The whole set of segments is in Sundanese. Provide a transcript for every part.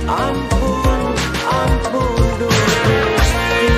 Ampun, ampun Duh Gusti.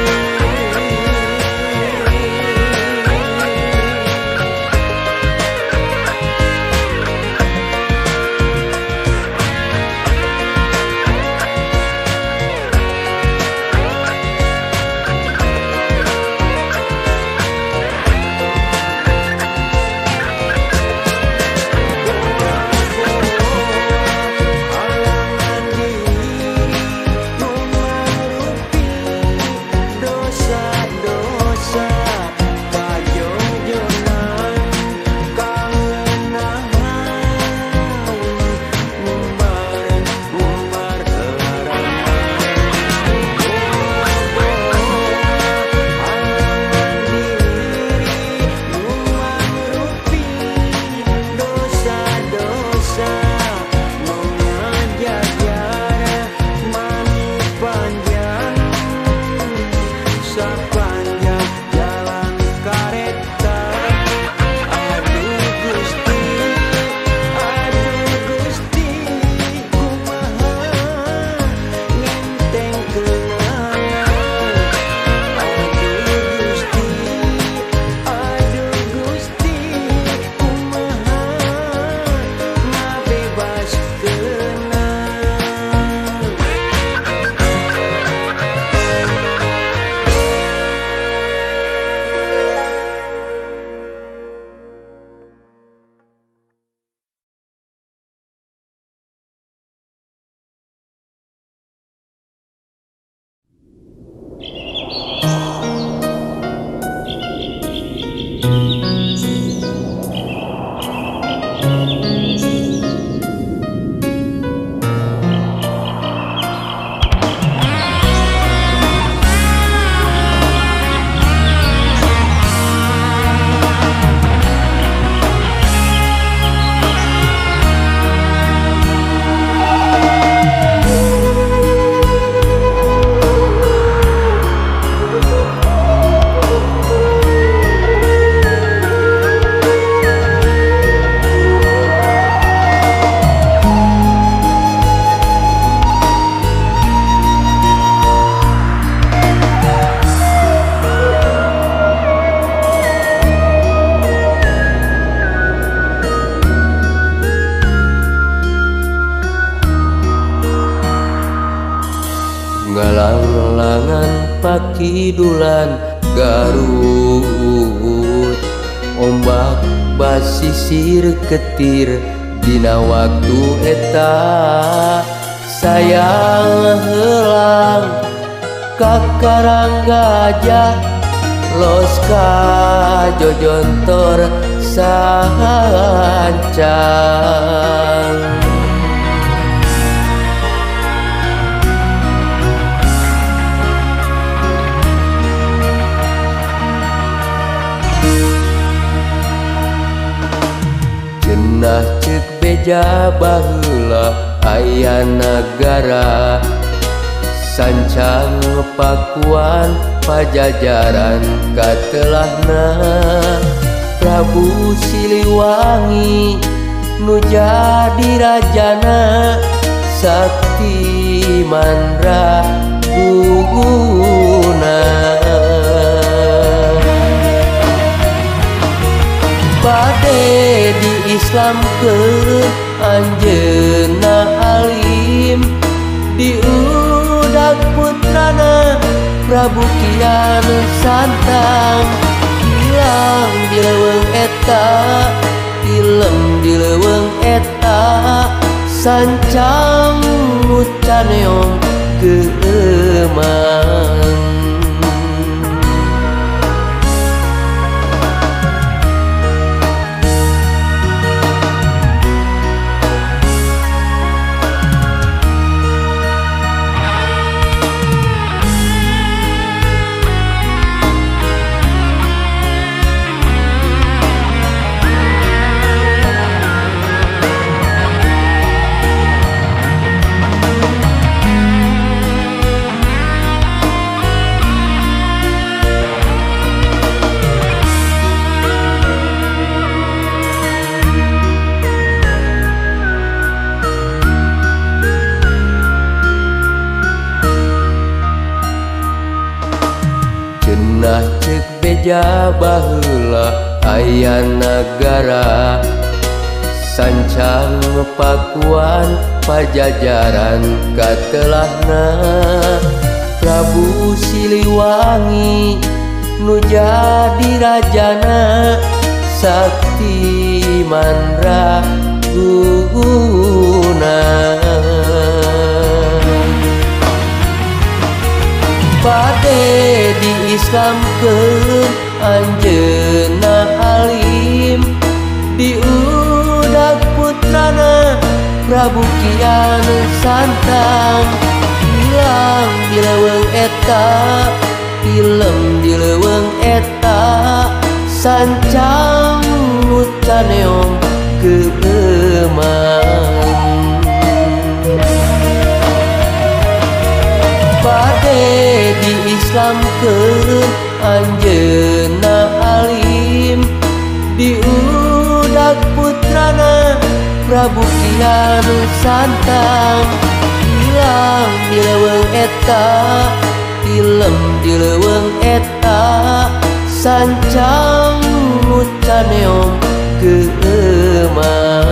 Ngalang-langan pakidulan Garut, ombak basisir ketir dina waktu eta sayang helang kakarang gajah los ka jojontor sahancang. Cenah ceuk beja baheula aya nagara sancang pakuan pajajaran katelahna Prabu Siliwangi nu jadi rajana sakti mandra duguna. Bade di Islam ke anjeunna alim diudag putrana Prabu Kian Santang hilang di leuweung eta tilem di leuweung eta sancang nu caneong keemang. gereja baheula aya nagara sancang pakuan pajajaran katelahna Prabu Siliwangi nu jadi rajana sakti mandraguna Bade di Islam ke anjeunna alim diudag putrana Prabu Kian Santang hilang di leuweung eta film di leuweung eta sancang mutaneom keuman Bade di Islam ke anjeunna alim diudag putrana Prabu Kian Santang hilang di leuweung eta film di leuweung eta sancang mutaneom keuman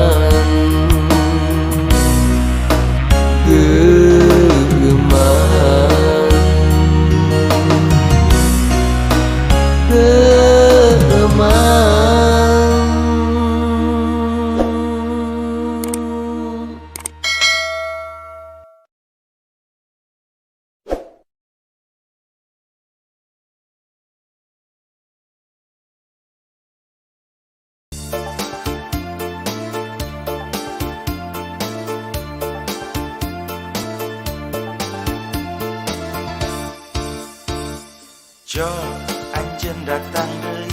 Jo anjeun datang deui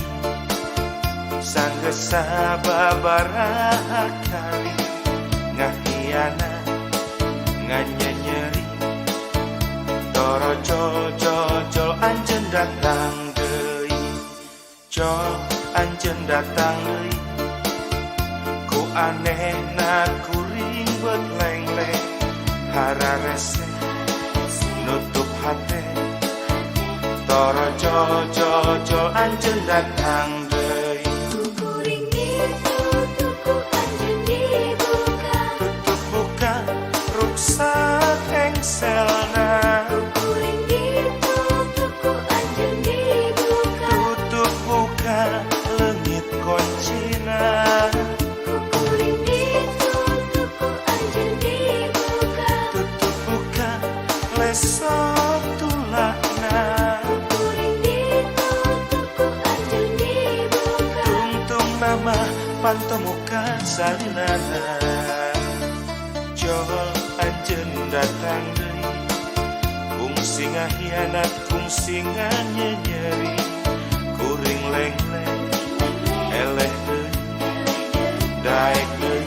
sanggesa babaraha kali ngahiana nganyenyeri toro jol anjeun datang deui Jo anjeun datang deui ku anehna kuring beut lengleng hararese nutup hate Toro jol anjeun datang deui Kuring ditutup anjeun dibuka tutup buka ruksak engselna Kuring ditutup anjeun dibuka tutup buka leungit koncina Kuring ditutup anjeun dibuka tutup buka lesok tulakna Mama pantomuka salinana Jol anjeun datang deui kungsi ngahianat kungsi nganyenyeri kuring lengleng eleh deui daek deui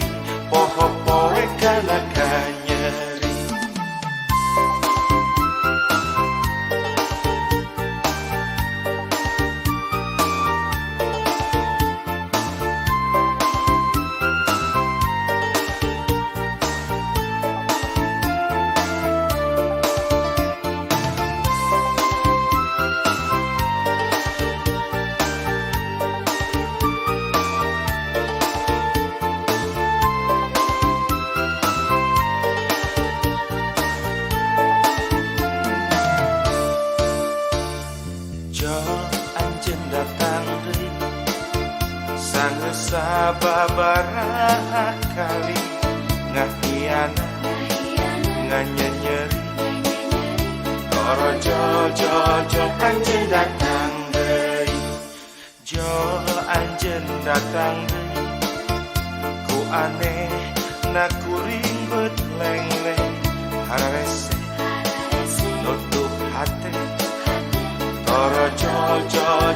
poho poe kana kanyeri sababaraha kali ngahiana nganyenyeri toro jol anjeun datang deui jol anjeun datang deui ku aneh na kuring beut lengleng hararese nutup hate toro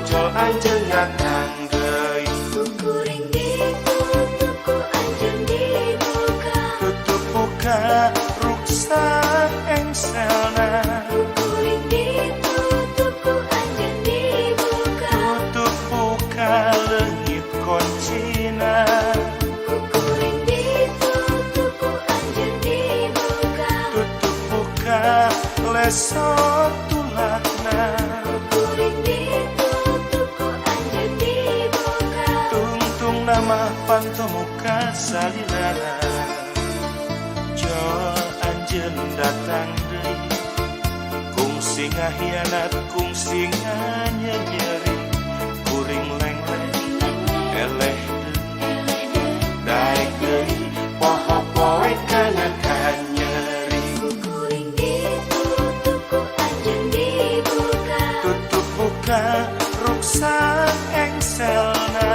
jol anjeun datang deui Kuring ditutup anjeun dibuka tutup buka ruksak engselna Kuring ditutup anjeun dibuka tutup buka leungit koncina Kuring ditutup anjeun dibuka tutup buka lesok tulakna Kuring ditutup pantomuka salilana Jo anjeun datang deui kungsi ngahianat kungsi nganyeri kuring lengleng eleh daek deui poho poe kana kanyeri Kuring ditutup ku anjeun dibuka tutup buka ruksa engselna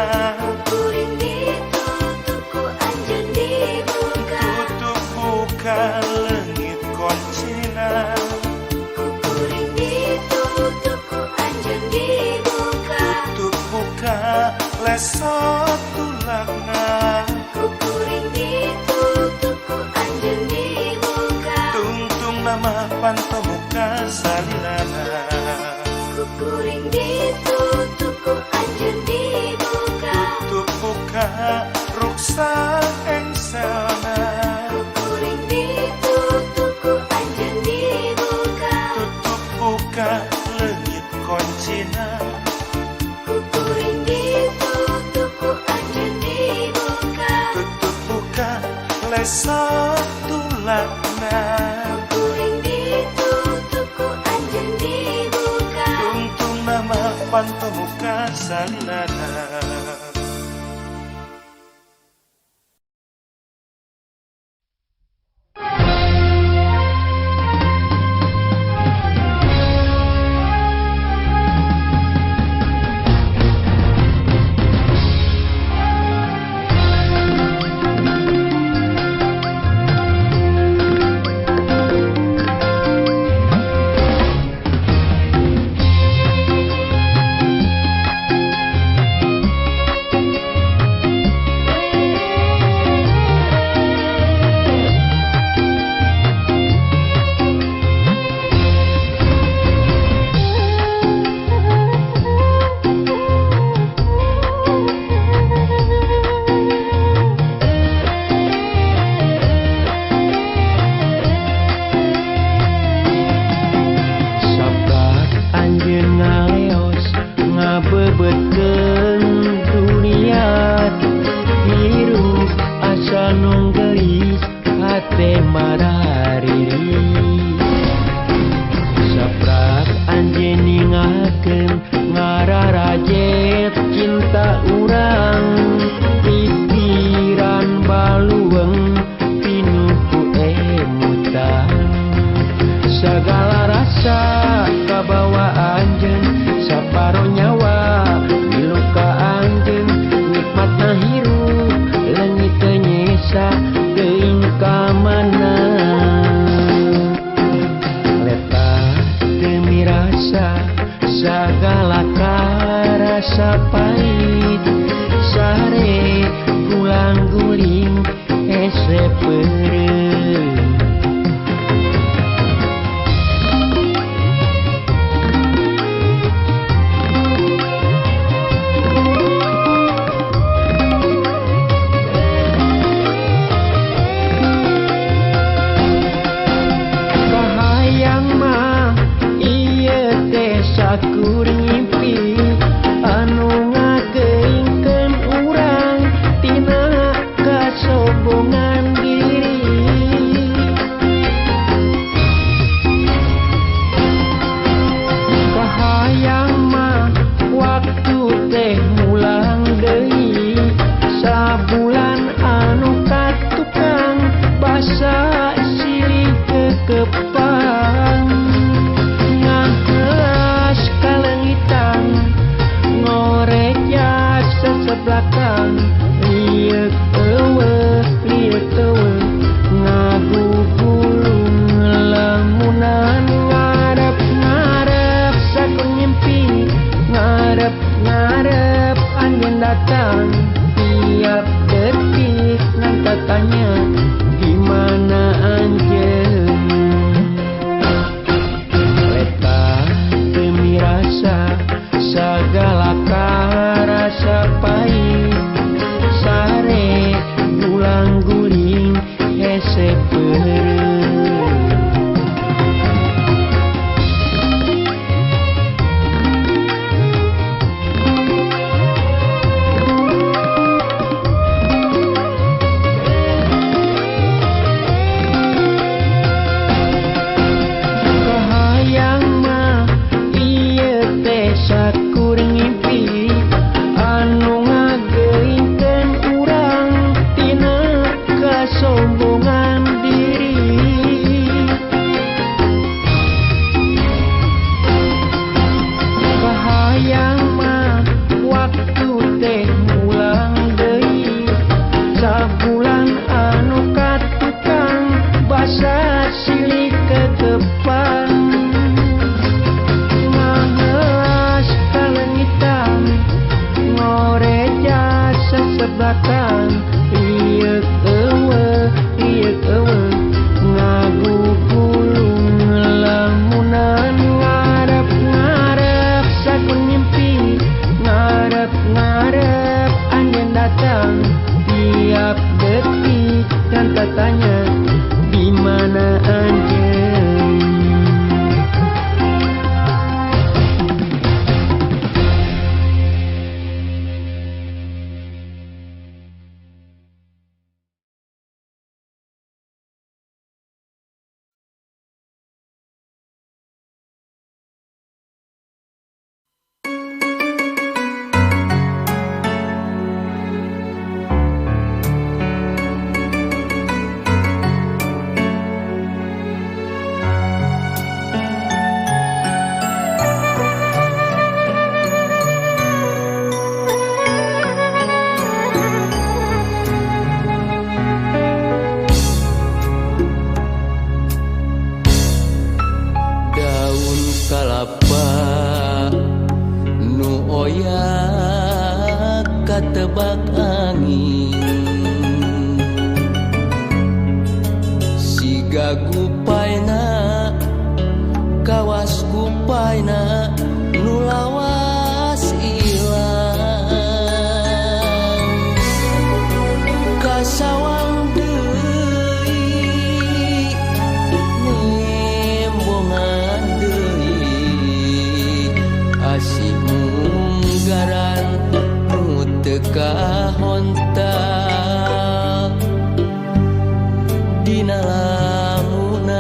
Kuring ditutup ku anjeun dibuka tutup buka leungit koncina Kuring ditutup ku anjeun dibuka tutup buka lesot tulakna Kuring ditutup ku anjeun dibuka tungtung nama pantomuka salilana Kuring ditutup ku anjeun dibuka tutup buka ruksa engselna Kuring ditutup ku anjeun dibuka tutup buka leungit koncina Kuring ditutup ku anjeun dibuka tutup buka lesot tulakna Kuring ditutup ku anjeun dibuka tungtung nama pantomuka salilana kalapa nu oya katebak angin siga gupayna kawas gupayna nu lawas ilang kasawang deui nembongan deui asih munggaran nu teu kahontak dina lamunan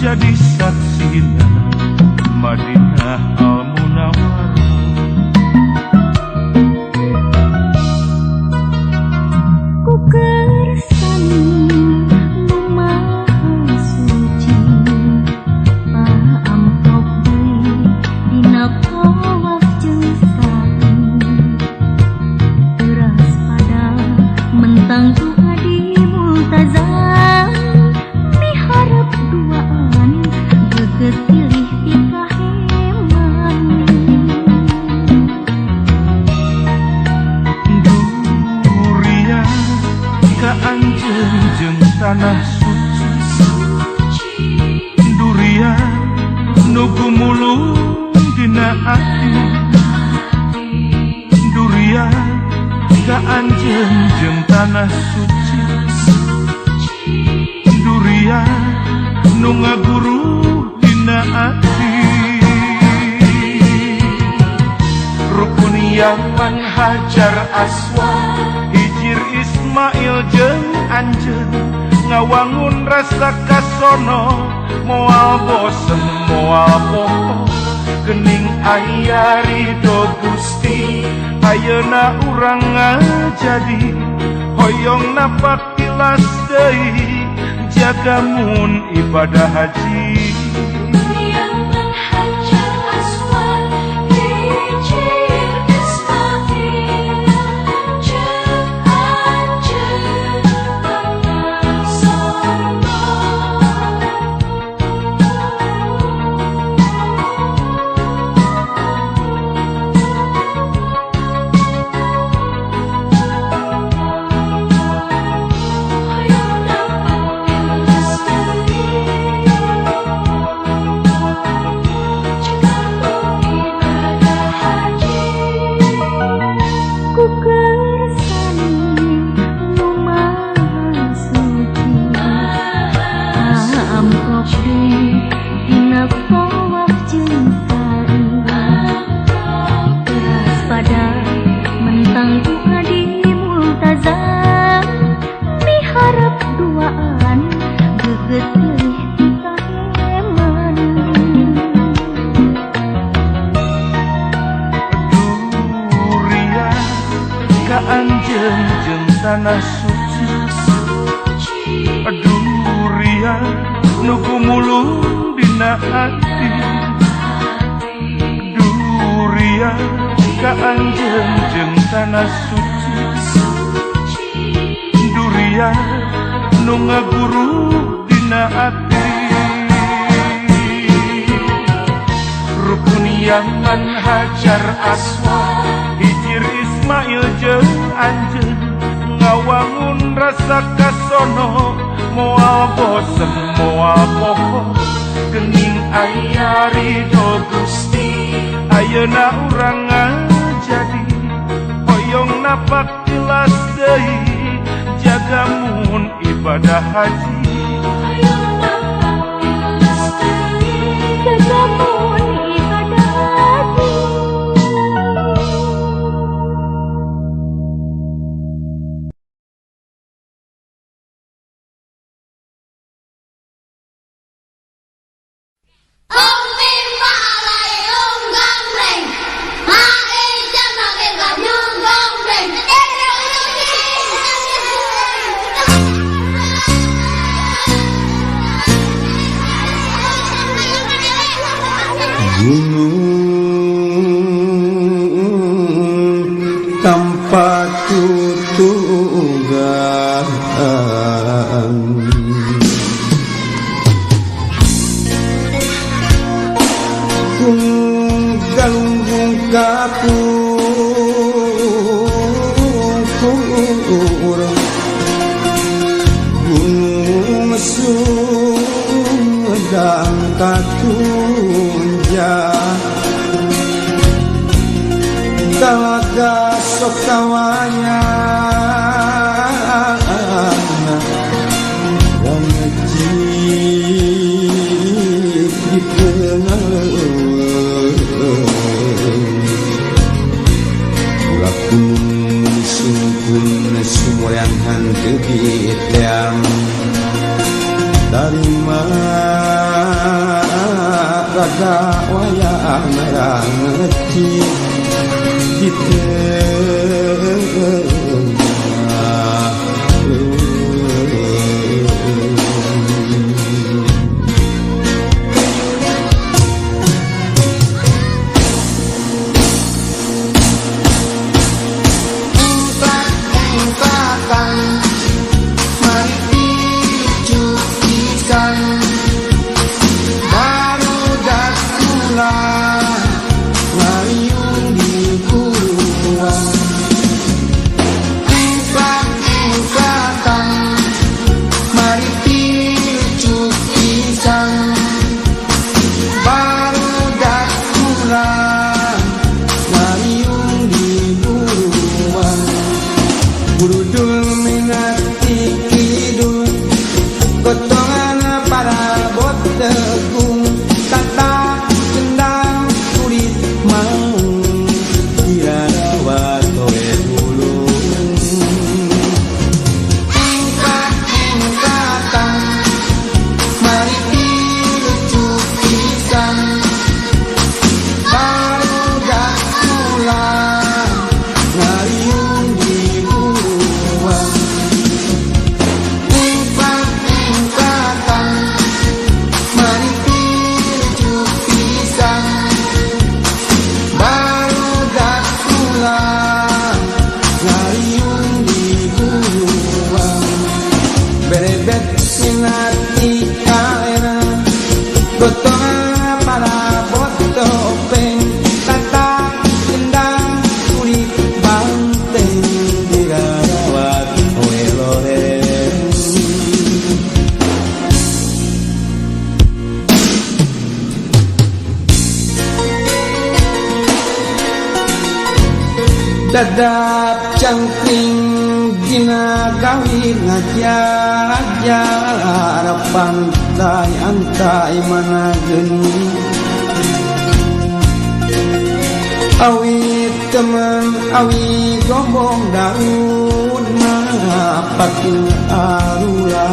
jadi saksina Madinah Al-Munawwarah. Ku kersani nu maha suci paamprok deui dina tawaf jeung sa'i teuras pada mentang doa di multazam miharep duaan geget pilih ti kaheman. Durian ka anjeun jeung tanah suci, durian nu gumulung dina ati, durian ka anjeun jeung tanah suci, durian nu ngaguru dina ati. Rukun Yaman Hajar Aswad Hijir Ismail jeung anjeun ngawangun rasa kasono moal bosen moal poho gening aya ridho Gusti ayeuna urang ngajadi hoyong napak tilas deui jaga mun ibadah haji. Yaman Hajar Aswad Hijir Ismail jeung anjeun pangasono. Hoyong napak tilas deui jaga mun ibadah haji. Ku kersani nu maha suci paamprok deui dina tawaf jeung sa'i teuras pada mentang doa di multazam miharep duaan geget pilih ti kaheman. Durian ka anjeun jeung tanah suci, durian nu gumulung dina ati, durian ka anjeun jeung tanah suci, durian nu ngaguru dina ati. Rukun Yaman Hajar Aswad Hijir Ismail jeung anjeun ngawangun rasa kasono moal bosen moal poho gening aya ridho Gusti ayeuna urang ngajadi hoyong napak tilas deui jaga mun ibadah haji. Hoyong napak tilas deui jaga mun ibadah haji. Ông tin mà lại ông găng rình mà đi chân là việc là như găng rình. Gunung tanpa tutugan, gunung galunggung kapur, gunung sudang katunjang, talaga sok kawanya dan ngejip di lakun sungkun sumurangan kebitang dari mana mangga wayang ngerti dadap cangkring dina kawin ngajar pantai antai mana geni awi teman awi gombong daun pakin arula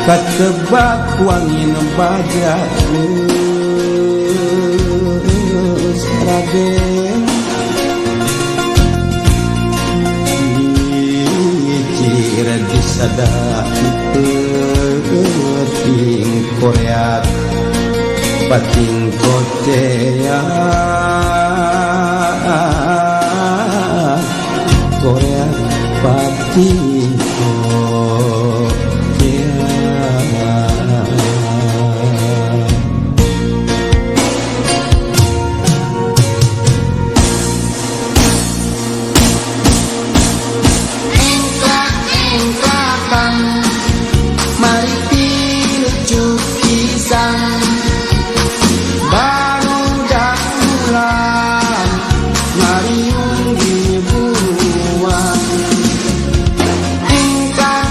katebak wangin bajak Raden Radi sadar ting Korea batin kotea Korea batin Ingkang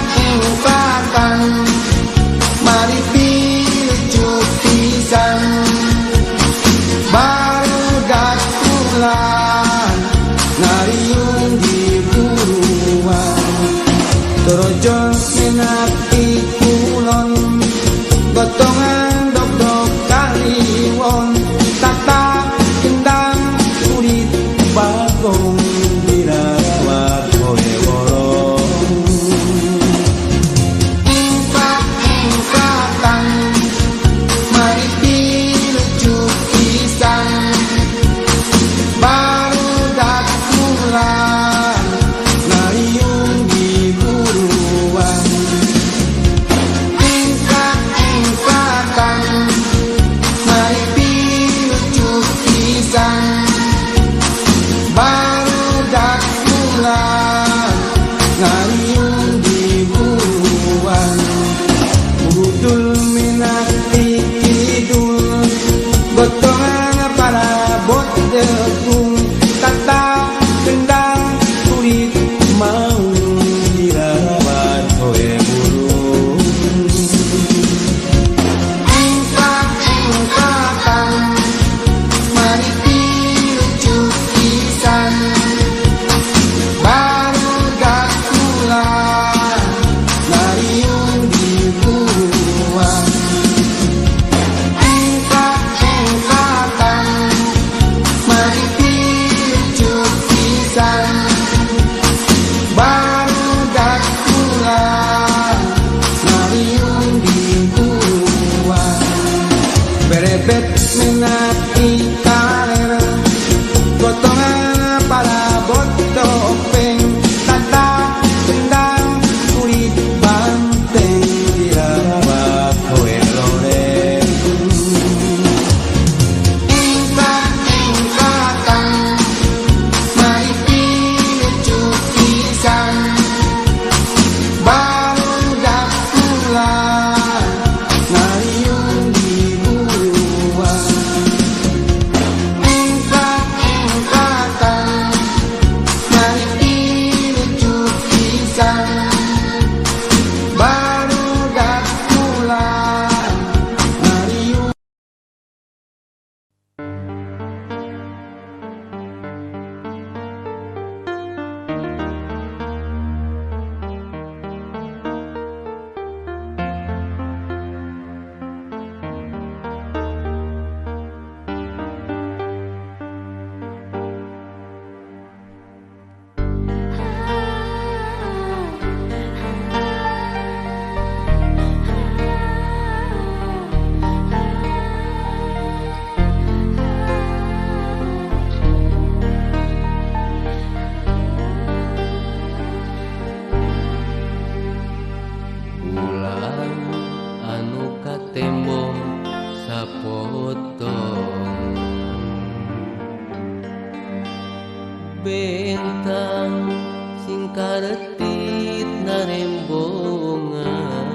bentang sing karetit narembongan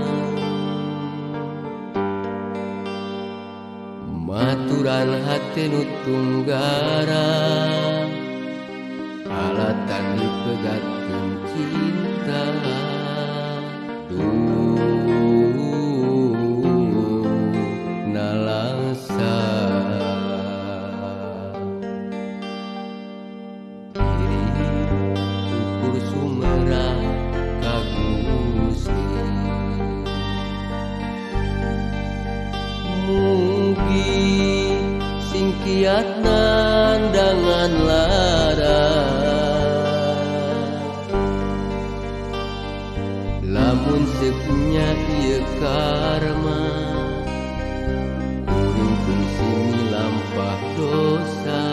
maturan hate nu tunggara alatan dipegatkeun cinta nalangsa diri ukur sumera ka Gusti mugi sing kiat nandangan lara lamun seknya ieu karma kuring fungsi lampah dosa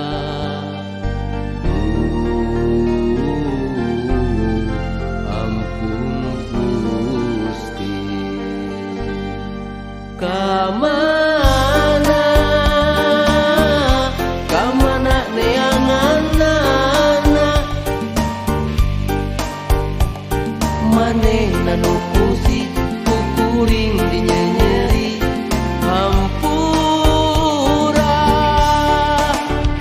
ampun Gusti kamana neanganana manehna nu fungsi kuring dinyenyeri hampura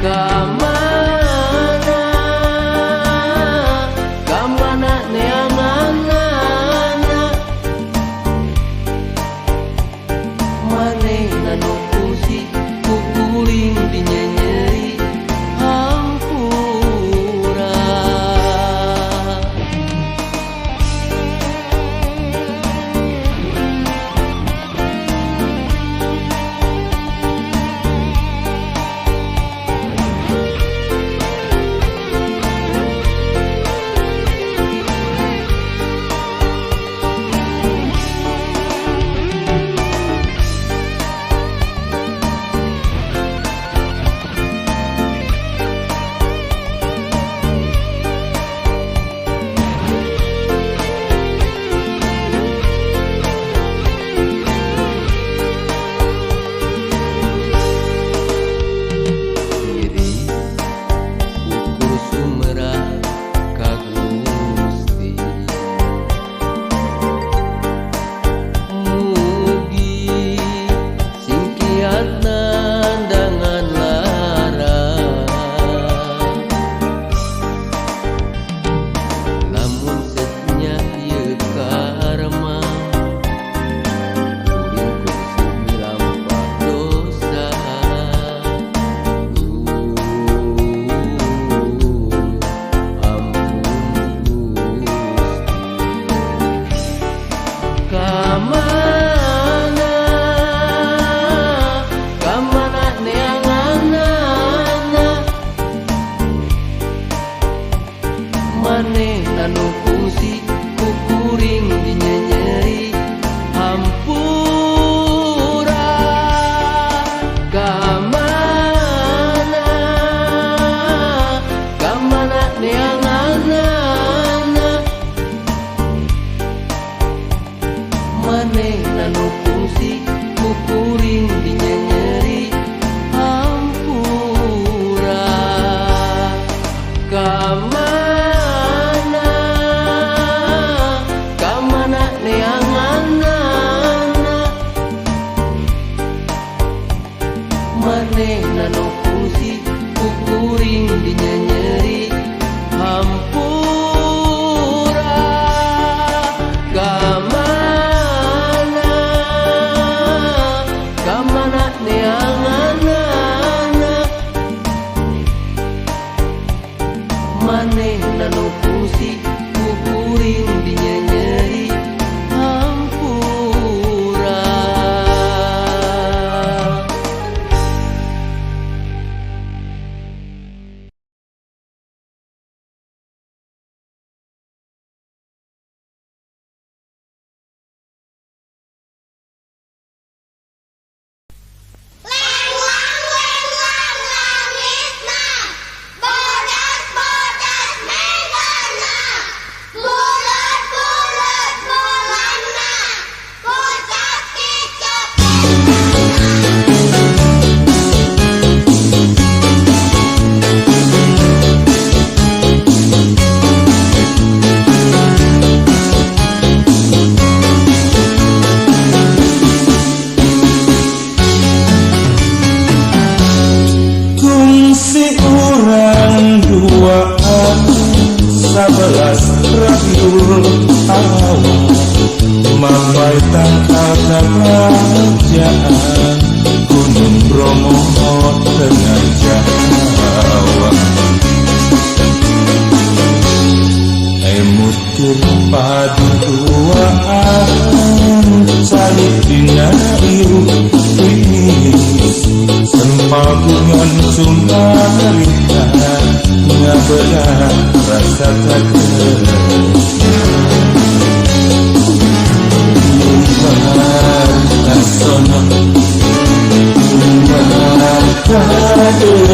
kamana neanganana manehna nu fungsi kuring dinyenyeri hampura kamana neanganana manehna nu fungsi kuring dinyenyeri hampura kamana neanganana manehna nu fungsi kuring dinyenyeri hampura kamana neanganana manehna nu fungsi kuring dinyenyeri hampura kamana neanganana manehna nu fungsi kuring dinyenyeri hampura Langit na, bodas, bodas, megana. 11 Rabiul Awal Mampai tangkal kerajaan Gunung Bromo tengah Jawa Mutir padu duaan Salib dina iru Sempagungan Sumbarita Ngabelah rasa kader Lumbar kasono Lumbar kader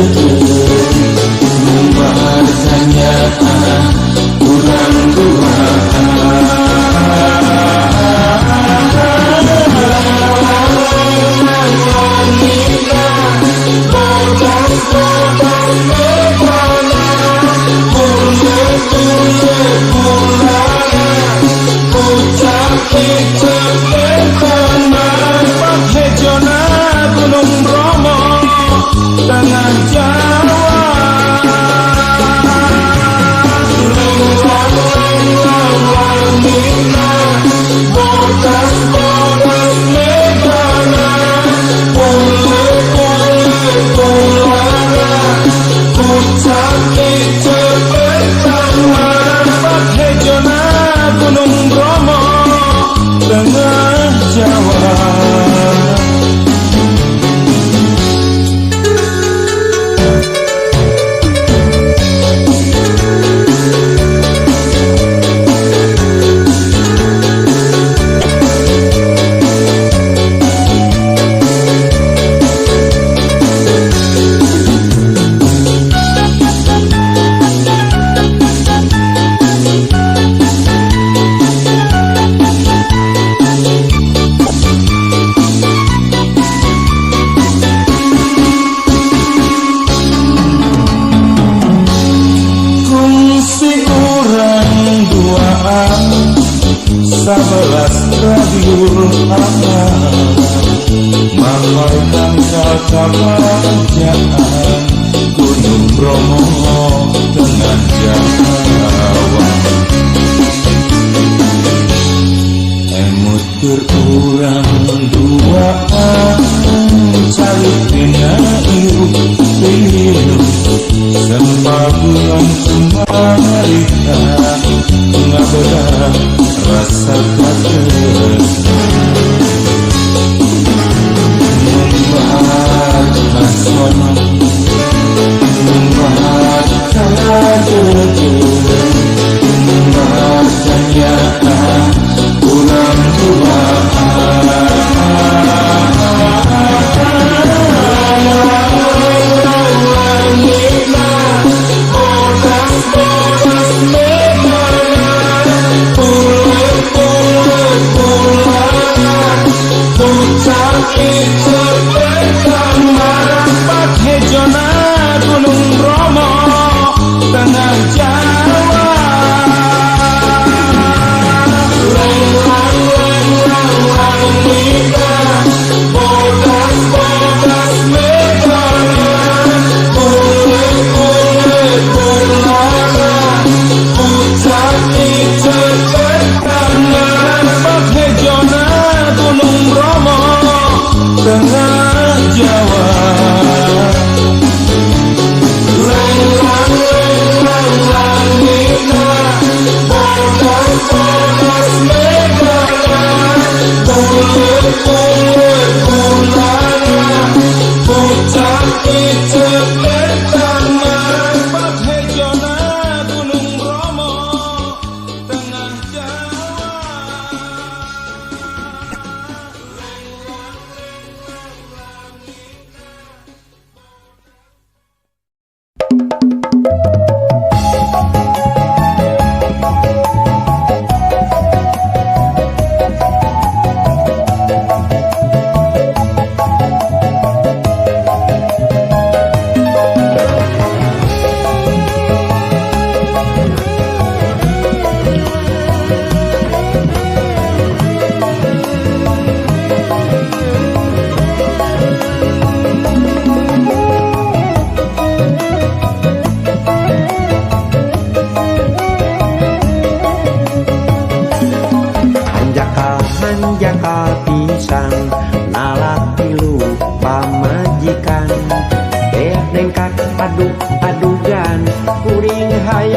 Lumbar kenyataan Kurang dua Gunung Bromo tengah Jawa Gunung Bromo tengah Jawa Sabelas Rabiul Awal Mampai tangkal kerajaan Gunung Bromo tengah Jawa Mutir urang duaan Salib dina iru Sempagungan Sumbarita Ngabelah rasa kader Lumbar kasono Lumbar kader Lumbar kenyataan Kurang dua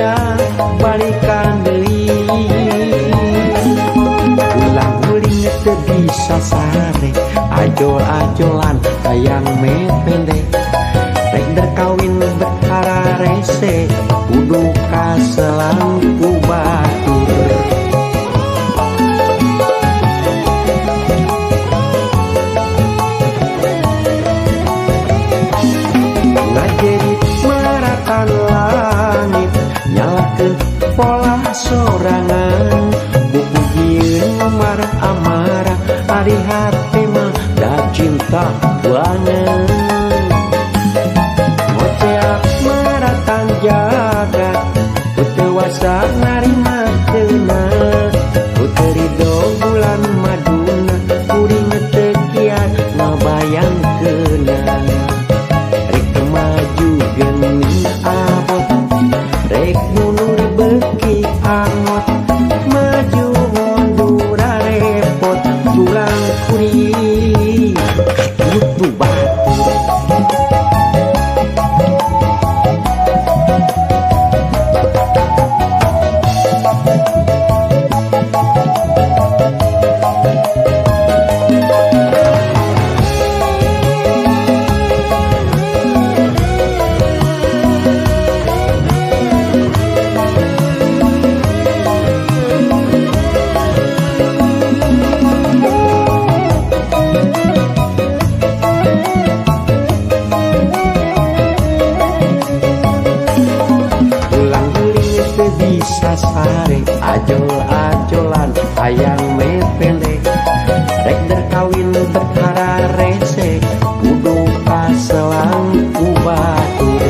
hayang balikan deui ulang uling teu bisa sare ajol-ajolan hayang mepende rek derkawin berkara rese kudu kaselang ku batur ngajerit meratan langit nyalakeun pola sorangan bubugieun amarah-amarah ari hate mah da cinta banget ngoceak meratan jagat utewasa narima teuna uterido bulan maduna kuring teu kiat ngabayangkeunna maju geuning abot rek mundur beuki angot maju mundur repot tulang kuring butuh batur sare ajol-ajolan hayang mepende rek derkawin berkara rese kudu kaselang ku batur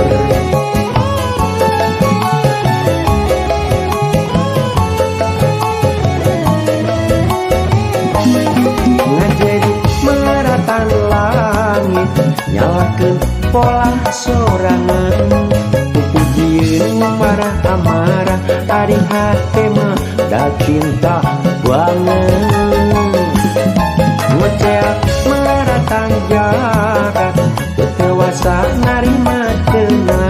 ngajerit meratan langit nyalakeun pola sorangan pupujieun amarah-amarah ari hate mah da cinta banget ngoceak meratan jagat utewasa narima teuna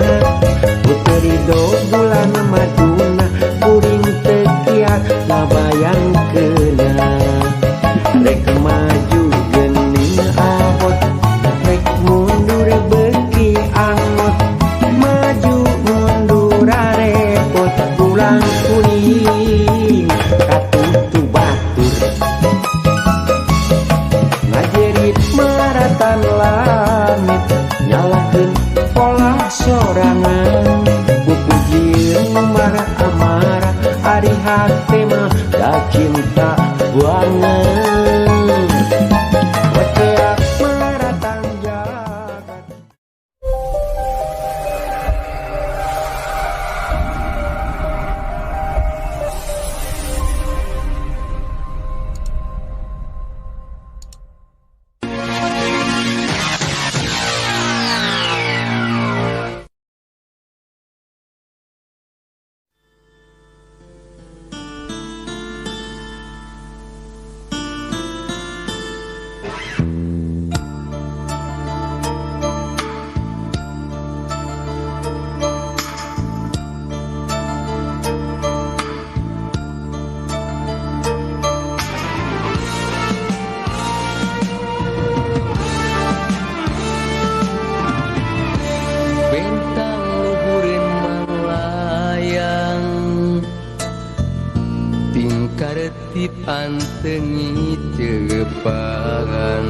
uterido bulan maduna kuring teu kiat ngabayangkeunna rek maju geuning abot rek mundur beuki angot maju mundur repot tulang kuning katutu batur ngajerit meratan langit nyalakeun pola sorangan bubugieun amarah-amarah ari hate mah da cinta banget ngoceak meratan jagat antengi cepagan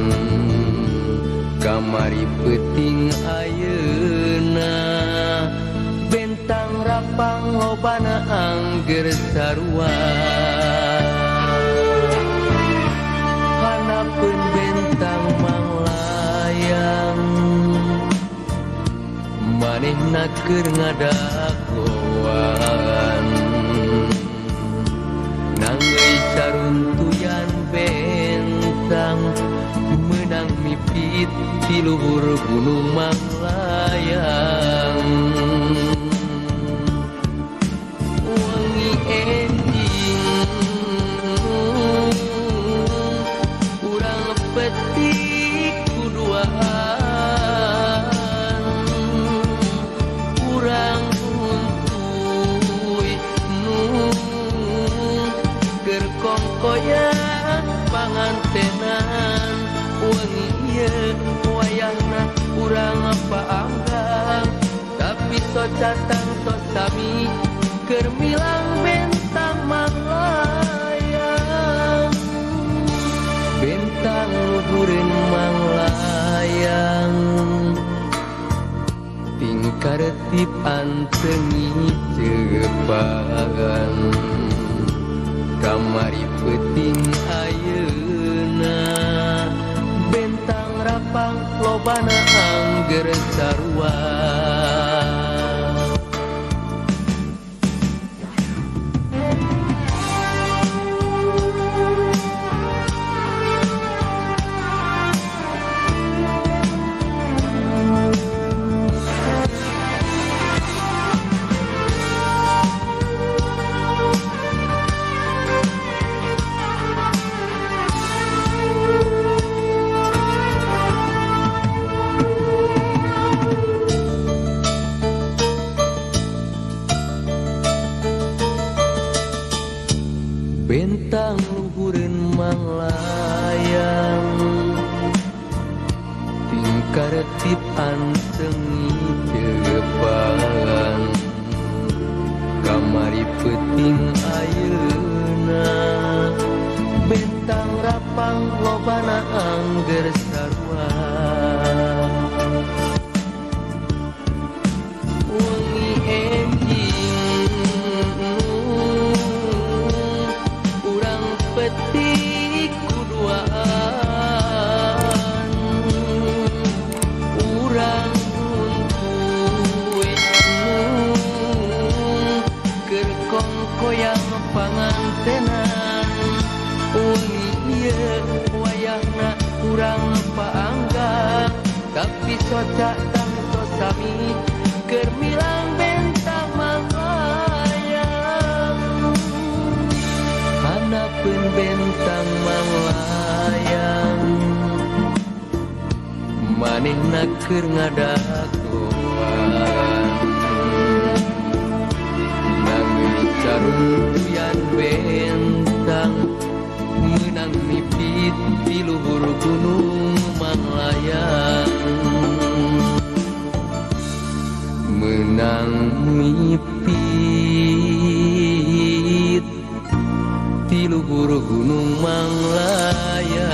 kamari peting ayeuna bentang rapang lobana angger sarua hanapeun bentang manglayang manehna keur ngadagoan nangeuy saruntuyan bentang menang mipit di luhur gunung Manglayang wangi enjing urang petik kuduaan urang untuk kongkoyan pangantenan wengi ieu wayahna urang paanggang tapi socatang sosami keur milang bentang manglayang bentang luhureun manglayang tingkaretip anteungi cepagan kamari peuting ayeuna bentang rapang lobana angger sarua bentang luhureun manglayang tingkaretip anteungi cepagan kamari peuting ayeuna bentang rapang lobana angger sarua wengi enjing urang petik kuduaan urang untuin keur kongkoyang pangantenan wengi ieu wayahna urang paanggang tapi socatang sosami keur milang bentang manglayang hanapeun bentang manglayang manehna keur ngadagoan nanging caruntuyan bentang meunang mipit di luhur gunung manglayang meunang mipit di luhur gunung manglayang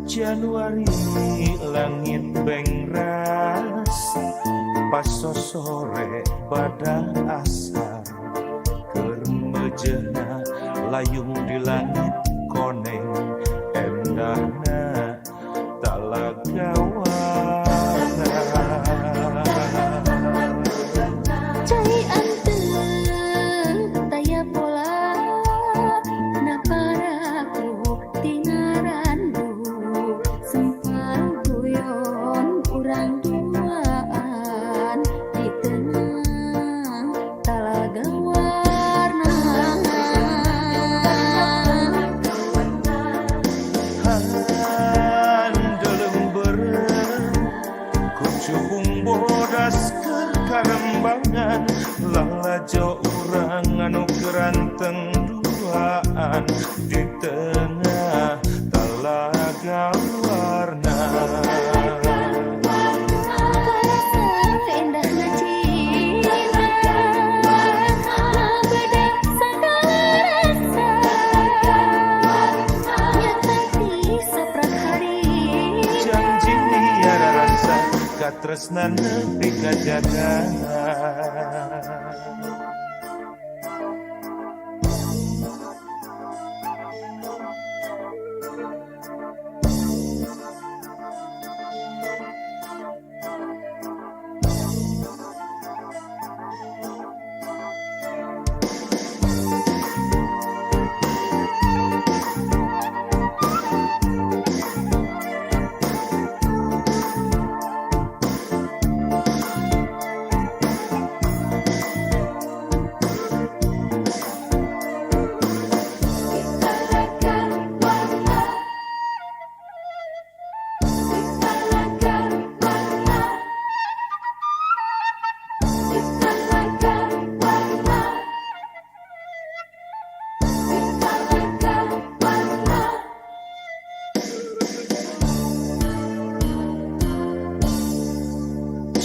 Januari langit bengras pas sore pada asar keur mejena layung di langit koneng endahna talagawana Cai anteng taya pola naparaku tingarandu sempal guyon urang duaan di tengah talaga warna handeleng beureum kucubung bodas keur karembangan lalajo urang anu keranteng duaan di tengah talaga warna indahna cina ngabeda sagala rasa nyata di saprak hari janji tiara rasa katresnan nepi ka jagat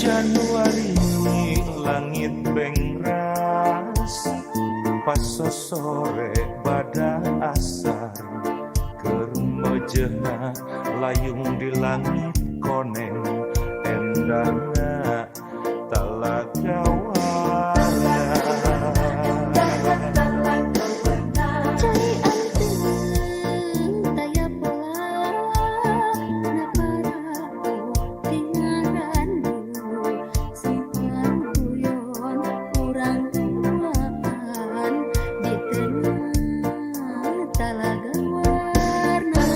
Januari langit bengras pas sore pada asar kermejena layung di langit koneng endahna talaga warna Cai anteng daya pola naparaku tingaran dulu simpan guyon urang tuaan di tengah talaga warna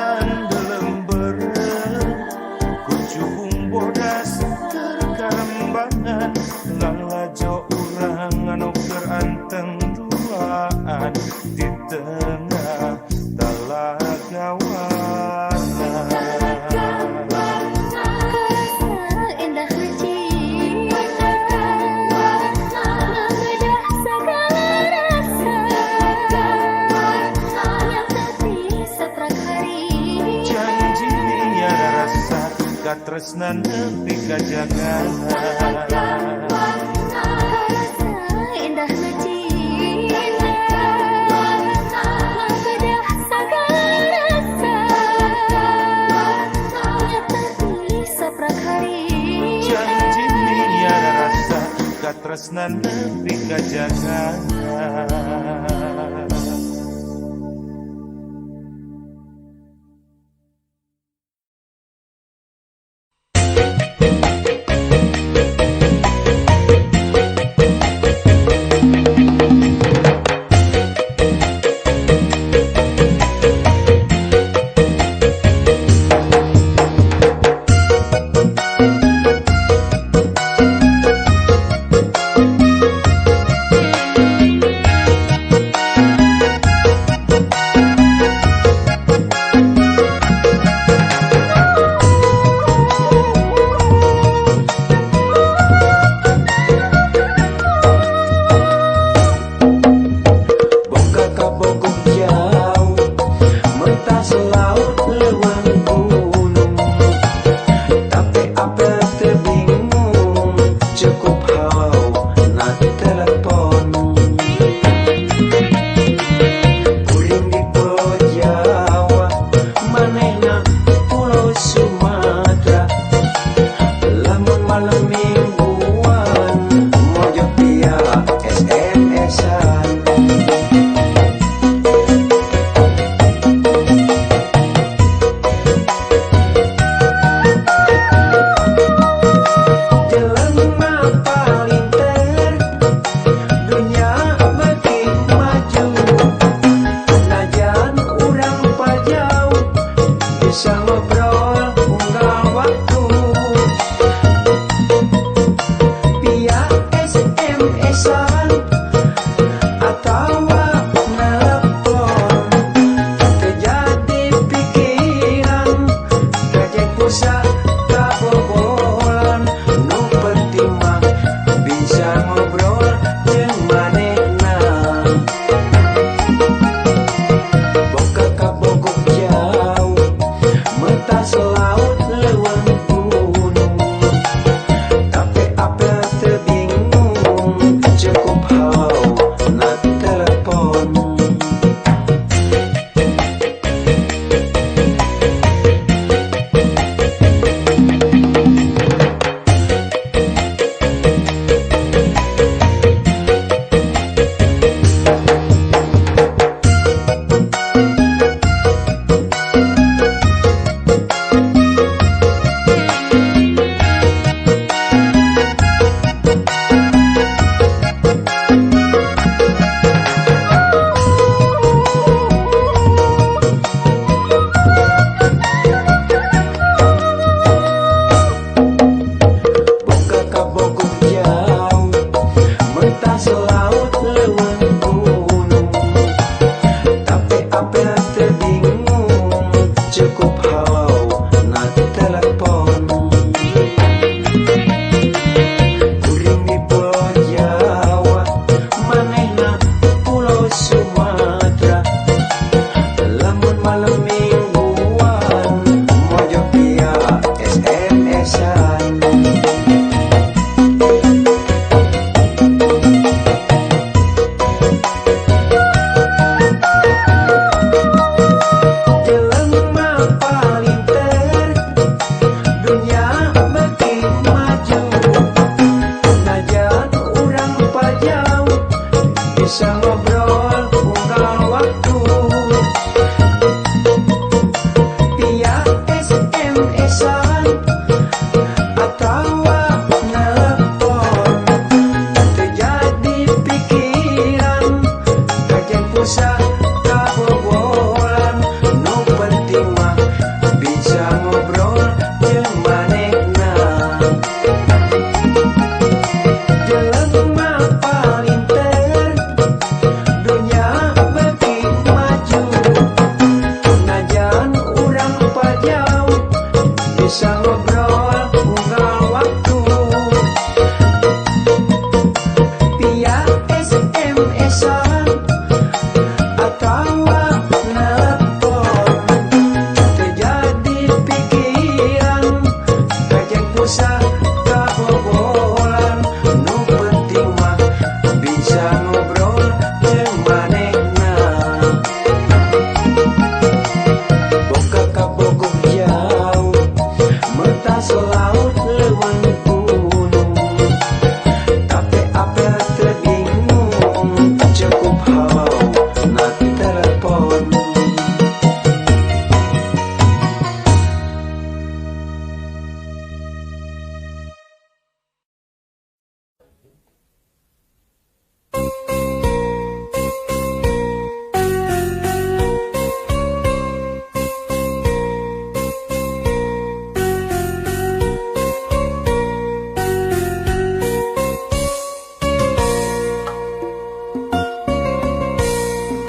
handelember kucung bodas kerkarembangan lalajo urang anu keranteng duaan di tengah talaga warna Karasa indah cinta membedah segala rasa yang tak bisa prakhari janji tiada rasa katresnan nepi ka jagana Karasa indah cinta membedah segala rasa yang tak bisa prakhari janji tiada rasa katresnan nepi ka jagana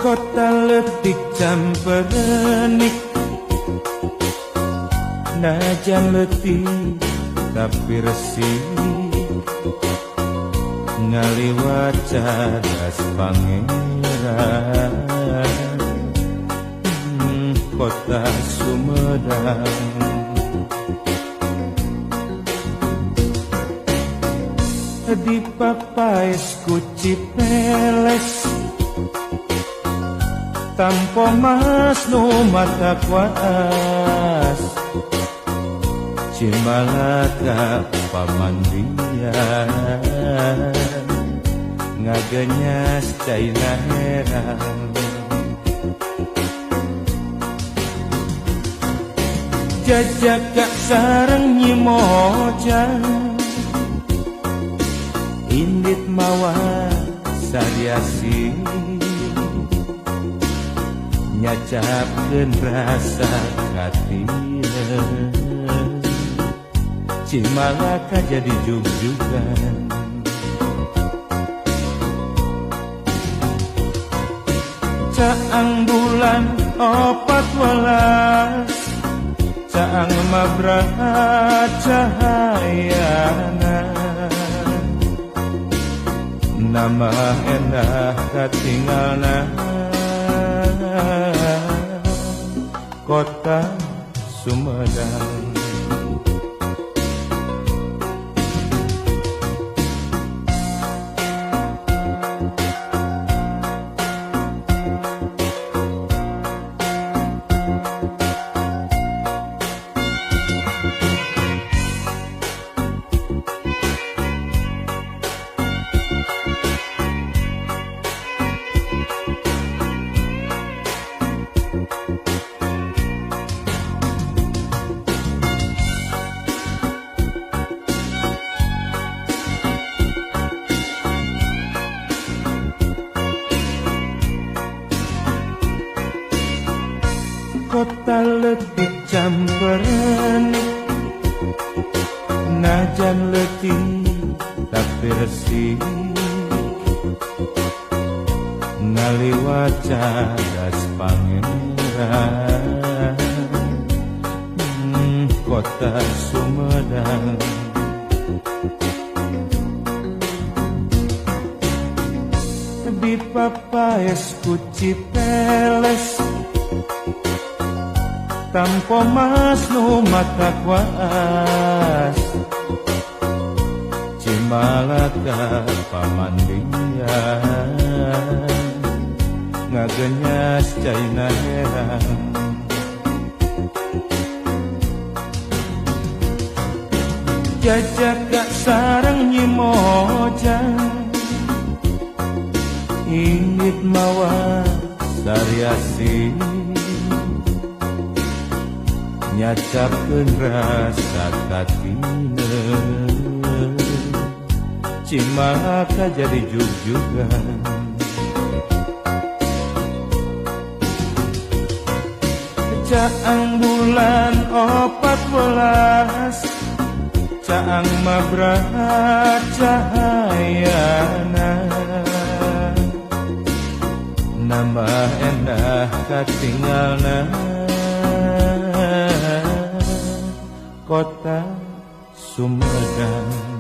Kota letih camperenik, najan letih tapi resik, ngaliwat cadas pangeran. Kota Sumedang, di papais ku Cipeles, tanpa mas nu mata kuas, Cimalaka pamandian, ngagenyas caina herang. Jajaka sareng nyimojang, indit mawa sariasi, nyacapkeun rasa katina. Cimalaka jadi jug-jugan, caang bulan 14, caang mabraha cahayana, nama endah katinggalna. Kota Sumedang, kota letih camperenik, najan letih tapi resik, ngaliwat cadas pangeran. Kota Sumedang, di papais ku Cipeles, tanpa mas nu mata kuas, Cimalaka pamandian, ngagenyas caina herang. Jajaka sareng nyimojang, ingit mawa sariasi, nyacapkeun rasa katina. Cimalaka jadi jug-jugan, caang bulan 14, caang mabraha cahayana, nambah endah katinggalna. Kota Sumedang.